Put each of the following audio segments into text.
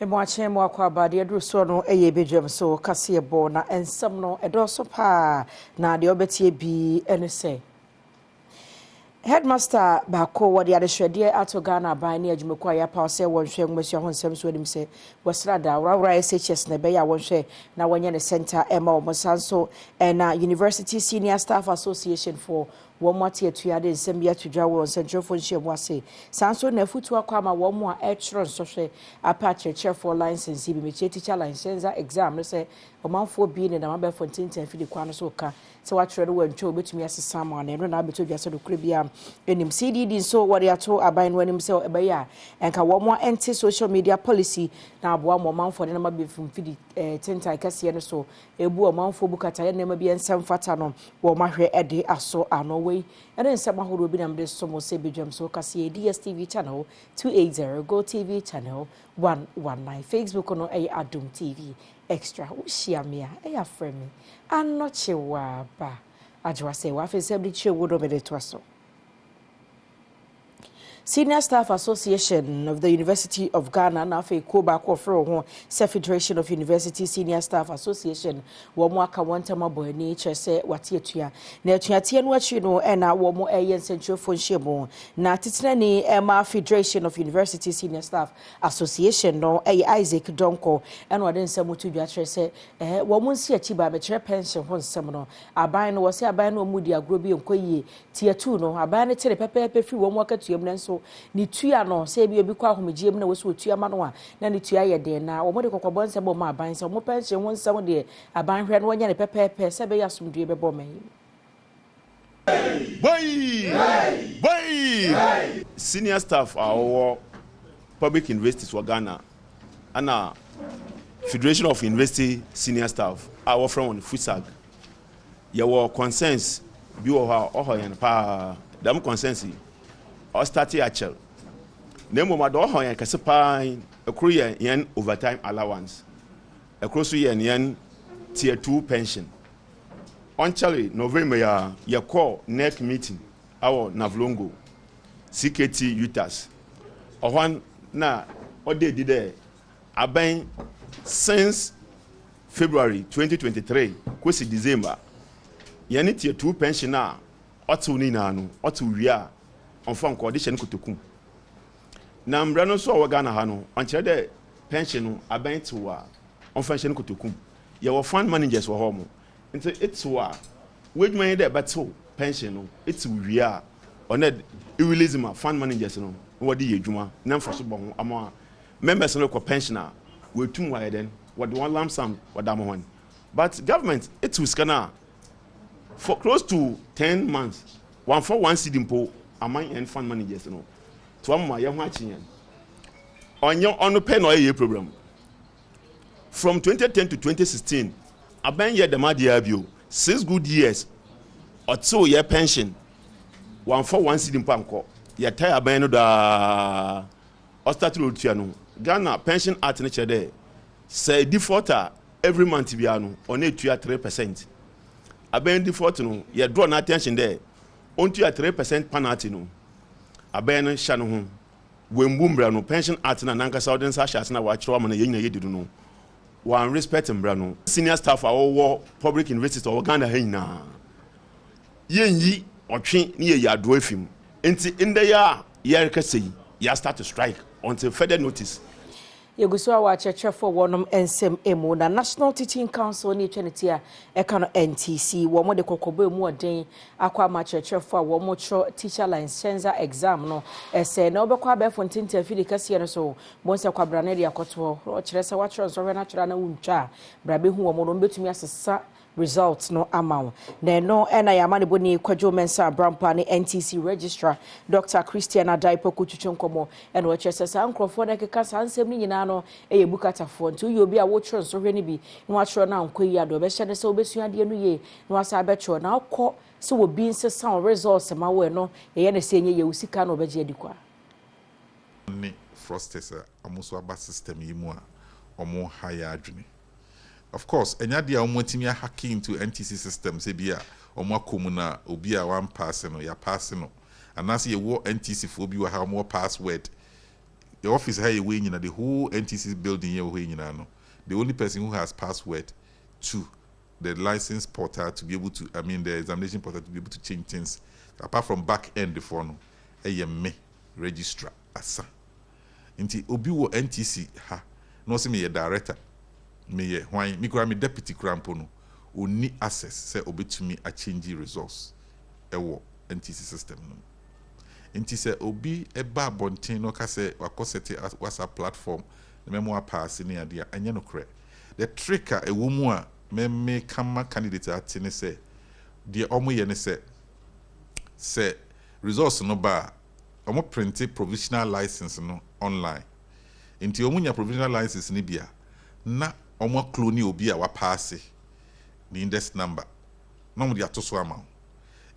Mwache mwakwa badi adruso no Badwam so kase bo na ensam no edoso pa na de obetie bi ene se Headmaster bako wadi adehwede ato Ghana ban ne adwumako ya pa se wonhwe ngmesia ho nsem so anim se wasrada wrawra SHS na be ya wonhwe na wonye ne center ema omosanso na University Senior Staff Association for womati etuade nsem bia tudwa wo central function mu ase sanso na futu akwa ma wo mu a etro nsohwe apa cheche for license bi me teacher license exam no se omanfo bi ne na mabɛ fontinten fidi kwa no so ka se watwere wo ntwe obetumi asesa ma na no na abeto dwa se do kure bia enim CDD so wode ato aban no anim se ebe ya enka wo mu anti social media policy na aboa mo omanfo ne na mabɛ fidi tintai kase no so ebu omanfo bukata ye na ma bi ensem fata no wo mahwe ede aso ano and then some who will be named Somo Badwam so Cassia DSTV channel 280, Go TV channel 119, Facebook on Adom TV extra. Share me, a friend. I'm not sure, ba. I just say, what is every chill would over the twasso. Senior Staff Association of the University of Ghana na fe ko ba ko fro ho Federation of University Senior Staff Association wo mo aka wontam abo ni chese wate atua na atuate no achi no na wo mo central function mo na titena ni Federation of University Senior Staff Association no Isaac Donko and waden nsam to dwa chese wo mo nsi achi ba be chere pension ho nsam no aban no wo se aban no mu di agro bi enkoyie tie 2 no aban ne tere pepepe fi wo mo aka tuam na nso ni tua no se bi obi kwa ahomegiem na woso tua ma no a na ni tua ye de na wo mo de kokobon se bo ma aban se mo pension won nsam de aban hwe no wonya ne pepepe se be yasomdue be bo man boy senior staff our public universities for Ghana and Federation of University Senior Staff our from FUSAG your concerns bi wo ha ohoyan pa dam concerns or start actual. Nemo Mado and Casapai, a Korean yen overtime allowance, a cross yen tier 2 pension. On Charlie, November, ya call neck meeting, our Navlongo, CKT Utas. Or one na, or they did there. I been since February 2023, Kwesi December, yen tier 2 pensioner, or to Ninano, or to Ria. On phone condition kutukum. Na mbrano so wa Ghana ha no on kire de pension no abent wa on function kutukum. Ye wo fund managers wo ho mo. Nti it's wa wedman de beto pension no it's wi a on e release ma fund managers no wo de yedwuma na mfaso bo ho ama members no ko pensioner we tum wa den what one lump sum what am one. But government it's scanner for close to 10 months one for one seed impo among and fund managers no to am my watching on your on pay no a program from 2010 to 2016 aban ye the madia bio 6 good years or 2 year pension one for one seed impo ye tie aban no da ostatro tua no Ghana pension act ne che there say defaulter every month bia no on e tua 3% aban default no ye draw na attention there onto a 3% penalty no aben sha no ho wembumbra no pension act na nanka southern sasha na wa kiro amana yenya yedidu no one respect mbra no senior staff awo public university of Ghana hina yenyi otwe ne ye yado afim enti inde ya rekasei ya start to strike until further notice. Yeguso awa cheche for wonom ensem emu na National Teaching Council ni twenty a ekano NTC wo mo de kokobo emu oden akwa ma cheche for wo mo cho teacher license exam no ese na obekwa be fontinta afidi kase no so mo nse kwabra na de akoto o kire se wa kire so hwe na kire na wuntwa bra be hu wo mo no betumi asesa results no amount. No ena yamani boni kwajo mensa brampa ni NTC registrar Dr. Christian Adaipo kuchuchonkomo and wachese sa nkrofo na keka sa nsem ni nyina no eye bukatafo nti uyo bi a wo tro so hwe ni bi no atro na nkoyi ado be hye ne se obesua de no ye no asa be tro na akọ se wo bi nse sound results ma we no ye ne se enye ye usika na obeje adikwa ni frosters amuso aba system yi mu a omo haya adwene. Of course, enyadi a omotimi hacking into NTC system se bia omo akomuna obi a one pass no ya pass no anase ye wo NTC fo bi wa ha mo password your office here way in the whole NTC building here way in no. The only person who has password to the license portal to be able to, the examination portal to be able to change things, apart from back end the phone, me registrar asa. Inti obi wo NTC ha, no se me director, me why me kura me deputy krampo no, oni access say obetumi a change resource ewo NTC system no. Inti se obi eba abonten no ka se wakosete WhatsApp platform na memo pass ni ade anya no kre. The trick a ewo mu a me kama candidate atene se de omo ye ne se resource no ba omo print provisional license no online. Inti omo nya provisional license ni bia na omo clone obi a wa pass the index number no mo de atoso ama.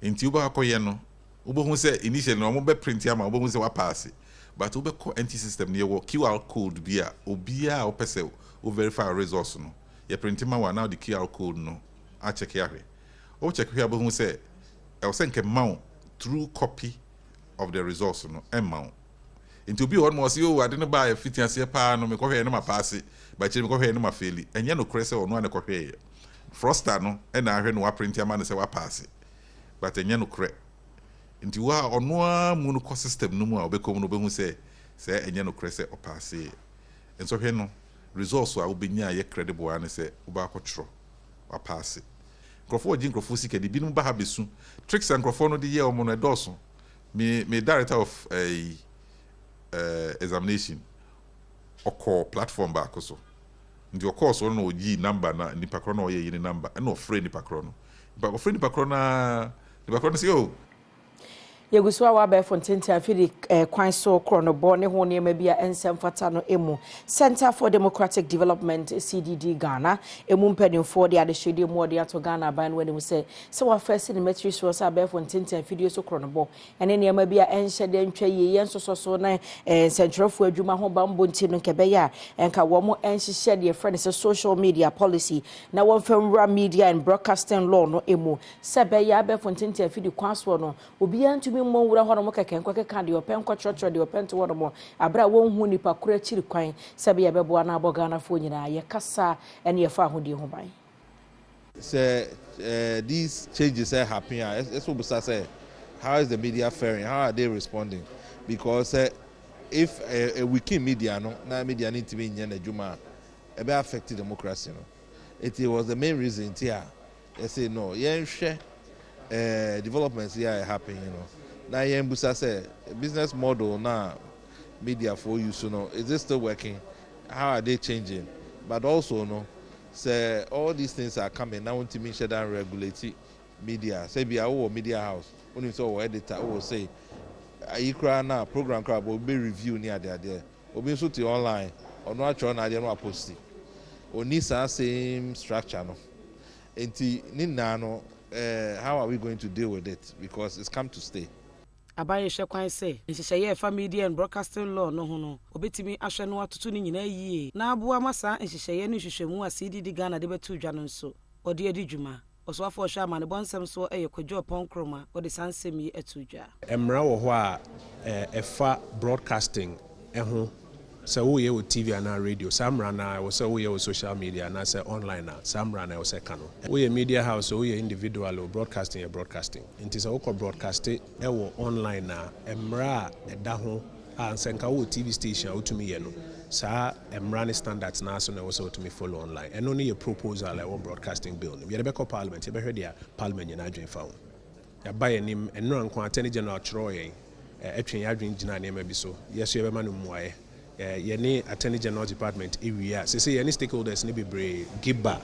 Inti uba akoye no ubo say initially no mo be print ama ubo say wa pass but ube ko NT system ne wo QR code bia obi a opese o verify resource no ye print ma wa now the QR code no a check here o check here ubo say e say nke ma true copy of the resource no emma into be one more see o ade no ba e fitiase pa no me ko hwe no ma pass ba chiri me ko hwe no ma fail enye no krese o no na ko hwe froster no e na ahwe no wa print ama no say wa pass but enye no kre nti wa ono a mu no co system no mu a obekom no behu say enye no kre say o pass enso hwe no resource a obenya ye credible an say oba akotro wa pass krofo ogin krofo sika de binum ba ha besu tricks and krofo no de ye omo no edoso me director of examination oko platform ba akoso ndi of course no ogi number na nipa kro no ye number na ofre nipa kro no ba ofre nipa kro na nipa kro no say oh Yeguswa wa be fontenti afiri kwan so kronobo ne ho ne ma bia ensem fata no emu Center for Democratic Development CDD Ghana emu mpanimfo de adehwede mu de ato Ghana ban wani mu se wa first in metri so sa be fontenti afiri so kronobo ene ne ma bia enhye de ntwa ye yensoso na centralfo adwuma ho ba mbonti no kebe ya enka wo mo enhye de friend se social media policy na won famra media and broadcasting law no emu se be ya be fontenti afiri kwan so no obi antu mo wura hono mo keke nkwa de open kwa church de open to wono mo abra won hu nipa kura chiri kwan sabe ya bebo na abogana fo nyina ye kasa ene ye fa ahodi ho ban say these changes are happening it's what say how is the media faring, how are they responding, because if a weak media no na media need to be in adwuma e be affect democracy no it was the main reason here they say no yen hwe developments here happening, now Busa say business model now media for you, so no, is it still working? How are they changing? But also no, say all these things are coming now to make sure that regulate media. Say be our media house, only so editor will say I now program crowd will be review near there. Will be so to online or not trying to no post it. Or needs the same structure no. How are we going to deal with it? Because it's come to stay. Abaye shekwan say nhihye fa media and broadcasting law no ho no obetimi ahwe no atoto ni nyina yie na aboa masa nhihye no hwehwemu a CDD Ghana de betu dwa no nso ode adi dwuma oswafo hwe amane bonsem so eyekwadwo ponkroma ode sansem yi atu dwa emra wo ho a efa broadcasting ho so we with TV and radio samra na we say we with social media na say online na samra na we say kano we media house so we individual or broadcasting it is a broadcasting e wo online na emra eda ho ansenka wo TV station utumi ye no sa emra standards na so na we say utumi follow online and only a proposal like one broadcasting bill we be call parliament be hwede a parliament na adwen fa ya buy nim enno anko attorney general troyen etwen ya adwen gina na bi so yeso ye be manu muaye yeni Attorney General Department area say yeni stakeholders ni bebre giba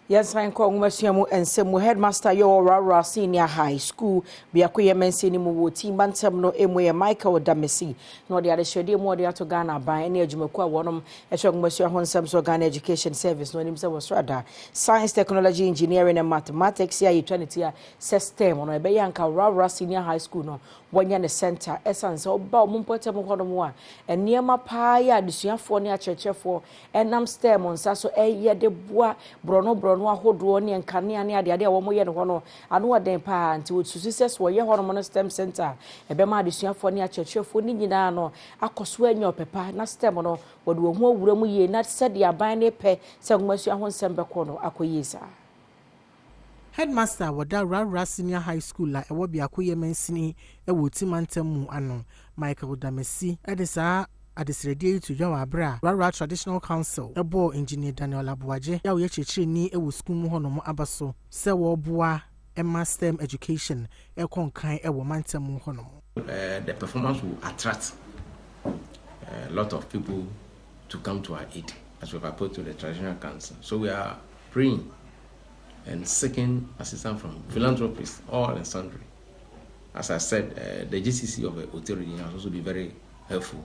yes ran ko ngumasuamu ensemu headmaster yo Rara Senior High School biakoye menseni mu wo team bantem no emoye Michael Damesi no de adehwede mu de ato Ghana ban ene adwumaku a wonom ehwe ngumasuamu honsem so Ghana Education Service no nim se was rather Science, Technology, Engineering and Mathematics ya eternity system no ebe yanka Rara Senior High School no wɔnyɛ ne center esan sɛ ɔba ɔmo mpɔtam hɔ no mu a nneɛma paa yɛ adesuafoɔ ne akyerɛkyerɛfoɔ ɛnam stem nsa so ɛyɛ de boa borɔno ahodoɔ ne nkanea ne adeade a wɔn yɛ no hɔ no ano ɔden paa nti wɔsusu sɛ so wɔyɛ hɔ no no stem center ɛbɛma adesuafoɔ ne akyerɛkyerɛfoɔ ne nyinaa no akɔ so anya ɔpepa na stem no wɔde wɔn ho awura mu yie na sɛdeɛ aban ne pɛ sɛ nwomasua ho nsɛm bɛkɔ no akɔ yie saa. Headmaster wada Rara Senior High School la ewo biako yemensini ewo timantamu ano Michael Damesi edisa adesredi to Jawa Abra Rara Traditional Council ebo engineer Daniel Abuaje ya wo chechire ni ewo school mu hono abaso se wo boa Emma STEM education ekonkan ewo mantamu hono. The performance will attract a lot of people to come to our aid as we've approached to the Traditional Council. So we are praying and seeking assistance from philanthropists, all and sundry. As I said, the GCC of Oteri has also been very helpful.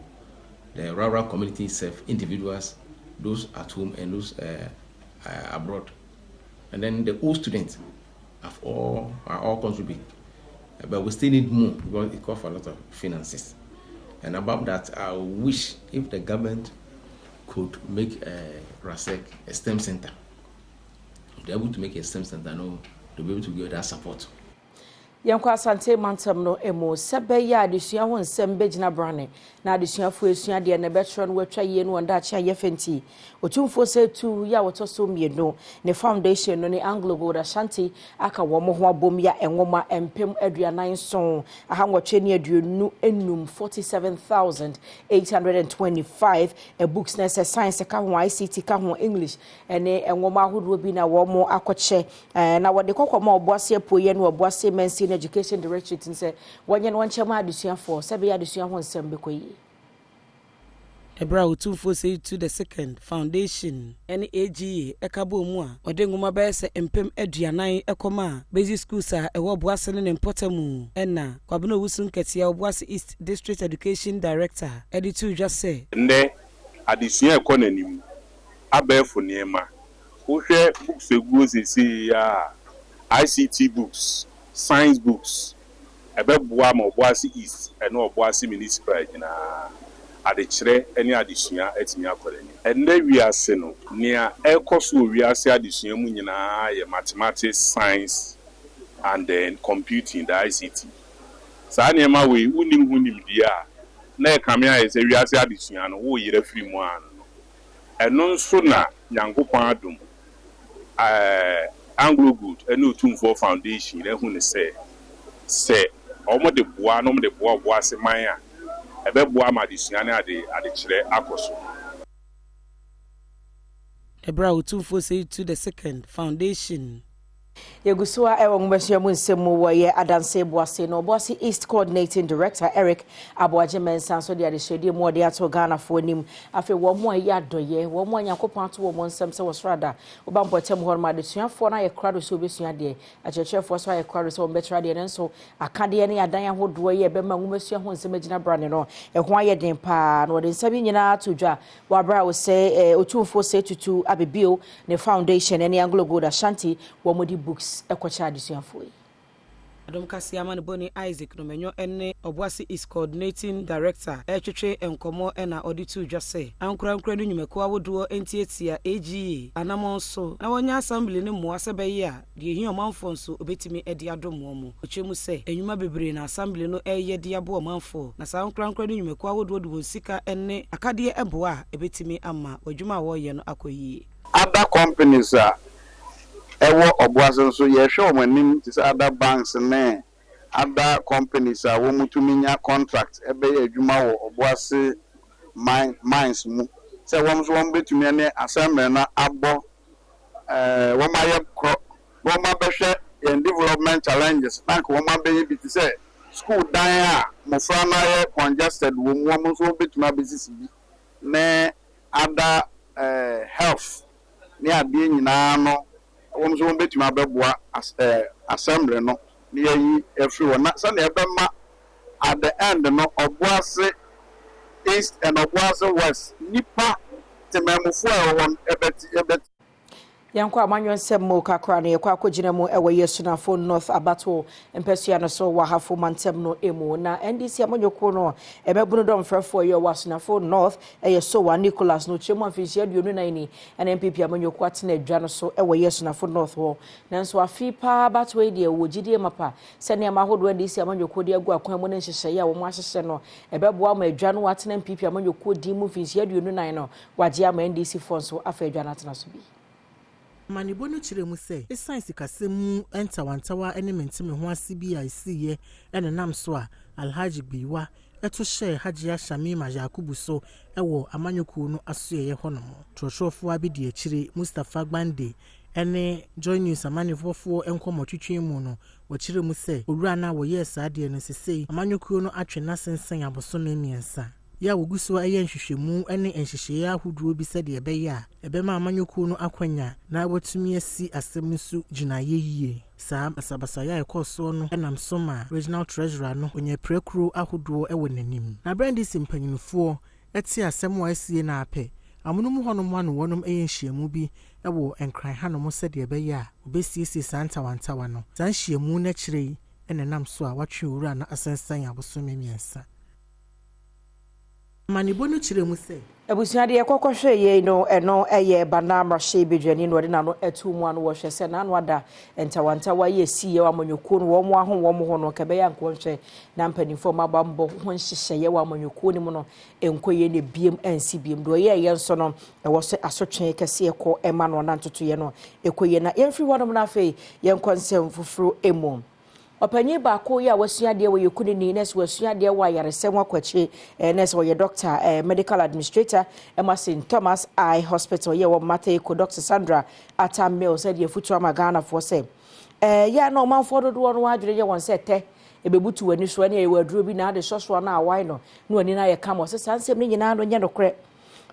The rural community itself, individuals, those at home and those abroad. And then the old students are all contributing. But we still need more because it costs a lot of finances. And about that, I wish if the government could make RASEC a STEM center. They're able to make a STEM center, to be able to give that support. Yankwa Asante Mantam no emo sebe ya adesua ho nsem begina brane na adesuafo esua de na betron watwa ye no nda cha ye fenti otumfo se tu ya woto so mieno ne foundation no ne Anglo Gold Ashanti aka wo mo ho abom ya enwoma empem aduanan so aha nwotwe ne aduonu enum 47,825 books na science ka ho ICT ka ho English ene enwoma ahodo bi na wo mo akoche na wode kokoma oboase apoye no oboase mensi Education Directorate and say when you want chama adusua for sebe ya adusua ho nsem bekoyi Ebra utumfo say to the second foundation any AGA ekabo mu a odenguma ba se empem aduanan ekoma basic schools a ewo boase ne mpotamu ena kwabena wusun ketia oboase East District Education Director editu just say nde adusua ekonanim abefo niema wo hwe books eguo ya ICT books science books Badwam oboase East and oboase municipal na adechire any adesua atimi akolani enne wiase no nia ekoso wiase adesua mu nyina ye mathematics science and then computing the ICT sa na ma we unim hunim dia na e kame aye se wiase adesua no wo yire firi mu an eno nso na Nyankopon Adom Anglo Gold and Otumfo Foundation who ne say omo de boa no de boa boase man a ebeboa madesua ne ade kire akoso Ebra Otumfo say to the second foundation Yegusua ewo ngumesua mu nsemu wo ye adanse boase no boase East Coordinating Director Eric Aboaje Mensan so de adehwede mu ode ato Ghana fo nim afi wo mo ya adoye wo mo Nyankopon ato wo mo nsem se wo srada wo ba mpotem ho ma adesuafo na ye krado so obesua de akyerkyerefo so ye krado so betra de nso akade ne adan ahodo ye be ma ngumesua ho nsem agina brane no ho aye den pa no de nsem nyina to dwa wa bra wo se otumfo se tutu abebio ne foundation ne Anglo Gold Ashanti wo modi books ekocha adisuafo Adom Kasiama ne Boni Isaac no menyo ene oboase is coordinating director etwetwe enkomo ena auditu dwase ankura no nyumeko awodo entietia AGA anamon so na wonya assembly ne mo asebeye a de hi omanfo nso obetimi edi adomo mo ochemu se enwuma bebre na assembly no eye de abo omanfo na sa ankura no nyumeko awodo de sika ene akade ebo a ebetimi ama odwuma wo ye no akoyi other companies ewo oboase nso ye hwe omanim ti other banks ne other companies wo mutuminya contract ebe ye adwuma wo oboase mines mu se wo so wo betumi ne assembly na abo wo ma ye wo ma behwe in development challenges bank wo ma be bi ti se school dan a mofra na ye congested wo mu so betumi abesisi bi ne other health ne ade nyina no won so betuma abeboa assembly no ne yi everyone na so na ebema at the end no oboase East and oboase West nipa temamufo won ebet Yankwa amanyo nsem mo kakra na yekwa akogina mu ewe yesunafo North Abato empesua no so wahafo mantem no emu na NDC amanyoko no ebebunu dom frefo ye wasunafo North so wa Nicholas no chemu afisia duonu nan ni na MPP amanyoko atena adwa no so ewe yesunafo North ho nanso afipa Abato e de wogidie mapa sene amahodo NDC amanyoko de agu akwan mu ne nhyehyeye a wo ahyehyɛ no ebeboa ma adwa no atena MPP amanyoko di mu fisia duonu nan no wagye ama NDC fonso afa adwa na atena so bi Manibo no kyerɛ mu sɛ esan sikasɛm entawantawa ene mentime ho asibi a isiye ene nam so a Alhaji Biwa eto hyɛ Hajia Shamima Yakubu so ɛwɔ amanyoko no asoye honom trɔtrɔfo abidi akyire Mustafa Gbande ene Joy News amanefofo enkomotwetwe mu no wɔkyerɛ mu sɛ owura na wɔyɛ saade no sesei amanyoko no atwe na sensen abosome miensa ya woguso ayen hwehwemu ene enhyehyeye ahodoɔ bi sɛ de ɛbɛyɛ a ɛbɛma amanyoko no akwanya na watumi asi asɛm nso gyina yeyie saa basabasa ya ɛkɔso no ɛnam soma regional treasurer no onye prekuro ahodoɔ ɛwɔ n'anim na brandi simpanyinfoɔ ɛte asɛm wa asie na apɛ amunum honom anu wonom ɛyɛ nhyiamu bi ɛwɔ enkran hanom sɛ de ɛbɛyɛ a obesiesie santawantawa no san nhyiamu na kyerɛ ɛne nam so a watwe owura na asensan abosome miensa Manibo no kyerɛ mu sɛ Abusuade ekokɔhwɛ ye no eno eye banamra hye bedwani no de na no etu mu ano wɔhwɛ sɛ na no ada entawanta wa ye si ye wa manyoko no wo mo aho wo mo ho no kebe ya nkonhwɛ na mpanimfo mabambo ho nhyehyɛ ye wa manyoko ni mu no enkoye ne biem ansi biem do ye ye nso no ɛwɔ sɛ asotwe kɛse ekɔ ema no na ntoto ye no ekoye na yemfiri wɔnom na afei ye nkonsɛm fufuro emu Opanyi baako ya wasuade wo yekuni ni nurse wasuade wo ayaresem akwachi nurse wo ye doctor medical administrator St Thomas Eye Hospital ye wo mata eko Dr Sandra Atamel said ye futu amagana for say ya no manfo dodo no adwere ye won se te ebebutu wani so na ye waduro bi na de soso na awai no na oni na ye kam o se sansem ni nyina no nye no kre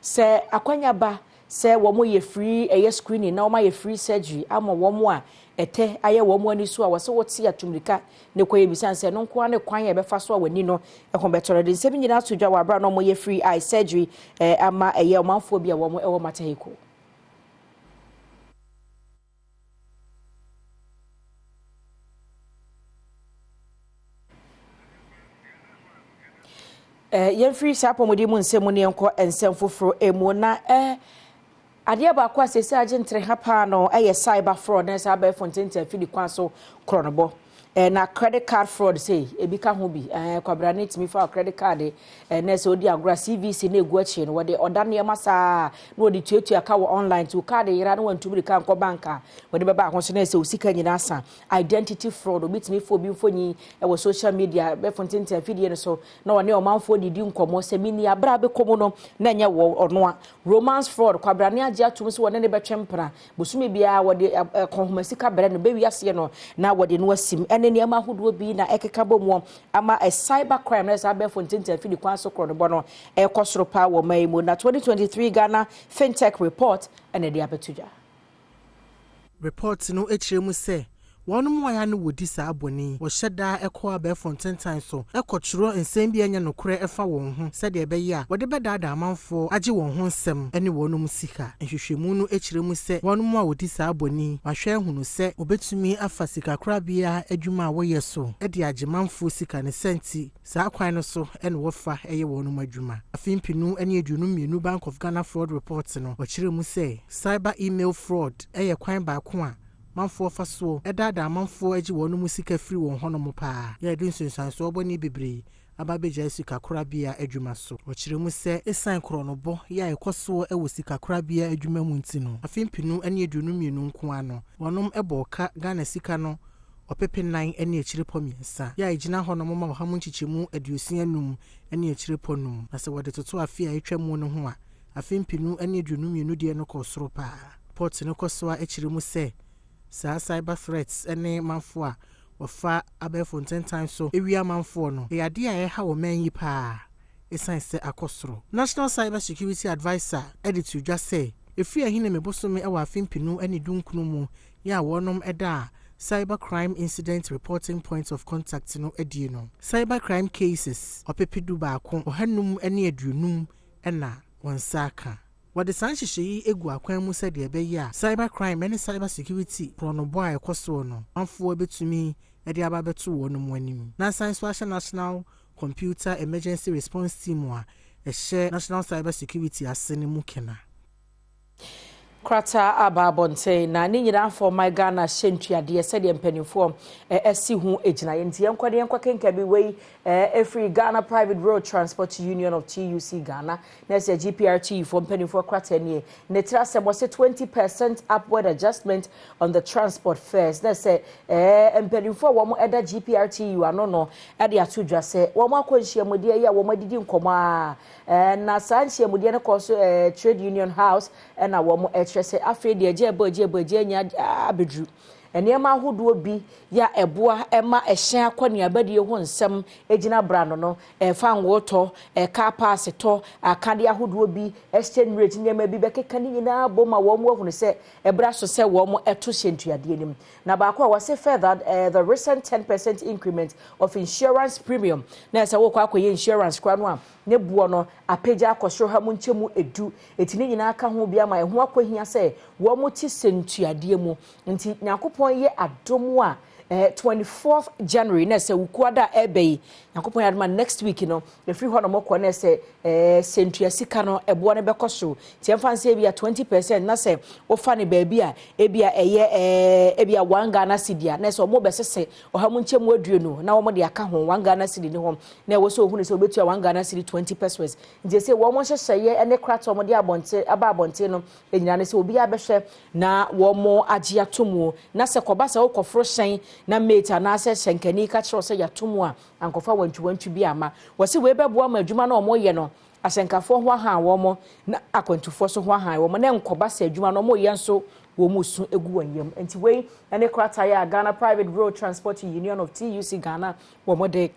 se akwanya ba se wo mo ye free screening na wo ma ye free surgery ama wo mo a ete aye wo mo ani so a wo se wo ti atumrika ne koye bisanse no nko ne kwan ye be fa so a wani no e ho betoro de nsem nyina to dwa wa bra no mo ye free eye surgery ama eye omanfo bi a wo mo e wo matahiko ye free sapo modi mu nsem ne enko ensem foforo emu na Adia ba kwa sese agentre hapa no cyber fraud na sa ba fonten afidi kwan so kronobo na credit card fraud say ebi ka ho bi kwabra na timi fa credit card na se odi agora CVC na egu achi no wode oda ne masa na odi tuatua ka wo online to card yira na wantumi ka nko banka wode beba ho so na se osika nyina asa identity fraud obi timi fo bi mfonyi e social media be fonten afidi no so na wone o manfo didi nkomo se mini abra be komo no na nya wo ono a romance fraud kwabra ne agi atum so wone ne betwempra bosume bia wode konhomasika bre no be wiase no na wode no asim niyama huduo bi na ekeka bomo ama cyber crime na sabe fontinta afidi kwan so kro no bono ekosoro pa wo maimu na 2023 Ghana fintech report ene de abetuja report no ekyire mu se One more no would this abony was shed da echo a bear from 10 times so. Echo churo and same be no cray efa won, said the beya. What the bed amount for Aji won hon sem, any one musika. And she munu echiremu say, one more would this abony, my share who say, obey to me a fasika crabia, eduma way so. Eddie Ajiman fusika and senti, sa quino so, and wafa a one majuma. A fin pinu any junumi new Bank of Ghana fraud reports no, what chiremu say, cyber email fraud, a quine by quan. Manfo faso edada manfo agi wonu musika free won hono pa ya edin sunsan so oboni bebre ababeja sika korabia adwuma so okire mu se esan kronobo ya ekoso ewo sika korabia adwuma mu ntino afimpinu ane adunu mienu nko ano wonom eboka Ghana sika no opepe 9 ane akire pomiensa ya egina hono ma hamu nchichemu aduosia num ane akire ponum na se wode toto afia etwam no ho a afimpinu ane adunu mienu de no kosoro pa port no koso a akire mu se sa cyber threats ene manfo a wafa abefo 10 times so ewia manfo no e ade a ha wo manyi pa esan se akosoro National Cyber Security Advisor editor dwa say efi ahine mebosome e wa afimpinu ene dunkunu mu ya wonom eda cyber crime incident reporting points of contact no edie no cyber crime cases opepedu ba ko ohanum ene adunum ena wansaka wɔde san hyehyɛ yi egu akwan mu sɛ de ɛbɛyɛ a cyber crime and cyber security pronobo a ɛkɔso no amfo betumi ɛde aba beto wɔ no mu anim na science national computer emergency response team a ɛhyɛ national cyber security ase ne mu kena Krata ababonte na ni nyina for my Ghana shentuade said the mpanimfo esi hu ejina yenti yenkwade yenkwakenka bi wei every Ghana Private Road Transport Union of TUC Ghana na say GPRT for mpanimfo krata nie ne tra se 20% upward adjustment on the transport fares na say mpanimfo wo mo eda GPRT you ano no e de atodwa se wo mo akwanhia mode ya wo madidi nkoma na sanhia mode ne koso trade union house na wo mo se afre de agye nya abedru enema ahodo bi ya eboa ema ehyen akwane abadie ho nsem egina brano no fa nwoto car pass to akade ahodo bi exchange rate nyema bi bekeka ni nyina boma wo mo ahunu se ebra so se wo mo eto hyentuade nim na ba ko a wase further the recent 10% increment of insurance premium na se wo kwa akoye insurance kwa no a ne buo no apeja akosho ha mu nchemu edu etini nyina aka ho bia ma eho akohia se wo mo ti sentuade mu nti nyakopon ye Adom a 24th January na se wukuada ebei nyakopon ya adoma next week no efri ho no mokọ na se sentua sika no ebo ne bekoso ti emfanse bia 20% na se ofa ne baabi a ebia ebia wanga na sidia na se omo besese ohamu nchemu adue no na omo de aka ho wanga na sidi ne ho na ewo so ohunu se obetua wanga na sidi 20%. nje se wo mo hyehye ene krato omo de abonte no enyina ne se obi abehwe na wo mo agye atomu na se koba se okofro hyen na mate na se hyenkani ka kiro se yatomu a ankofa wantu bi ama wose we beboa ma adwuma na omo ye no asenkafo ho aha wo mo na akwantufo so ho aha wo mo na nkoba se adwuma na omo ye nso wo musu egu wanyam enti we ene krata ya Ghana Private Road Transport Union of TUC Ghana wo mo de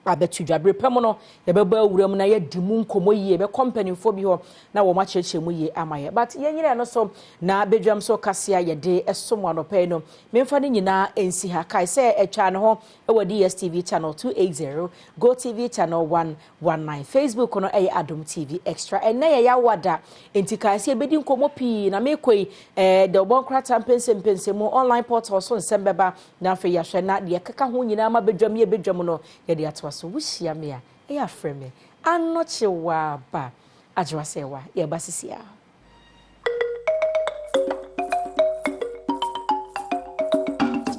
abetu dwabre pem no ye beba wuram na ye dimu nkomo yie be company fo bi ho na wo ma cheche mu yie amaye but ye nyire no so na bedwam so kasea ye de esomo anope no memfa ni nyina ensi ha kai se etwa ne ho e wo DSTV channel 280 Go TV channel 119 Facebook no e Adom TV extra ene ye ya wada enti kai se bedi nkomo pi na mekoi de obon krata mpense mu online portal so nsembeba na afa ya hwe na de keka ho nyina ma bedwam no ye de atwa so wuhia me a e afreme anoche wa ba ajwasewa ye basisia